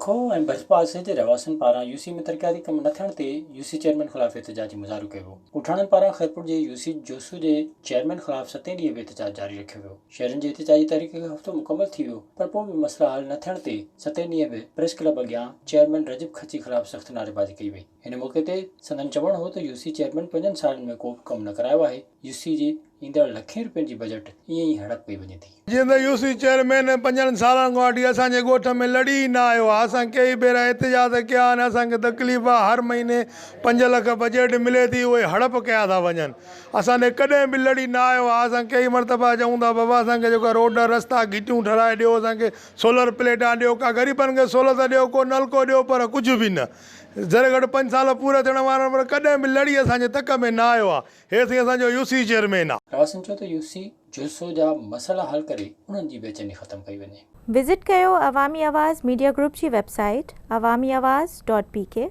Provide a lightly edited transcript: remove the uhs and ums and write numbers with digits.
लखो ऐं भाजपा आसे जे रहवासियुनि पारां यूसी में तरक़ियाती कम न थियण ते यूसी चेयरमैन ख़िलाफ़ एहतजाजी मुज़ाहिरो कयो वियो। ॻोठाणनि पारां ख़ैरपुर जे यूसी जोसू जे चेयरमैन ख़िलाफ़ 7 ॾींहं बि एहतजाज जारी रखियो वियो। शहरनि जे एहतजाजी तारीख़ जो हफ़्तो मुकमल थी वियो, पर पोइ बि मसइला हल न थियण ते 7 ॾींहं बि प्रेस क्लब अॻियां चेयरमैन रजब खची ख़िलाफ़ सख़्त नारेबाज़ी कई वई। हिन मौक़े ते संदन चवणु हो त यूसी चेयरमैन 5 सालनि में को बि कमु न करायो आहे। यूसी जी ईंदड़ लखें रुपयनि जी बजट ईअं ई हड़प कई वञे थी। जीअं त यूसी चेयरमैन 5 सालनि खां वठी असांजे ॻोठ में लड़ी न आयो आहे। असां कई भेरा एहतजाज कया आहिनि। असांखे तकलीफ़ आहे, हर महीने 5 लख बजट मिले थी, उहे हड़प कया था वञनि। असांजे कॾहिं बि लड़ी न आयो आहे। असां कई मरतबा चऊं था बाबा असांखे जेका रोड रस्ता घिटियूं ठाराए ॾियो, असांखे सोलर प्लेटां ॾियो, का ग़रीबनि खे सहूलियत ॾियो, को नलको ॾियो, पर कुझु बि न। जॾहिं गॾु 5 साल पूरा थियण वारा, पर कॾहिं बि लड़ी असांजे तक में न आयो आहे। हे साईं असांजो यूसी चेयरमैन आहे। रहवासियुनि चयो त यूसी जोसो जा मसइला हल करे उन्हनि जी बेचैनी ख़तमु कई वञे। विज़िट कयो अवामी आवाज़ मीडिया ग्रुप जी वेबसाइट awamiawaz.pk।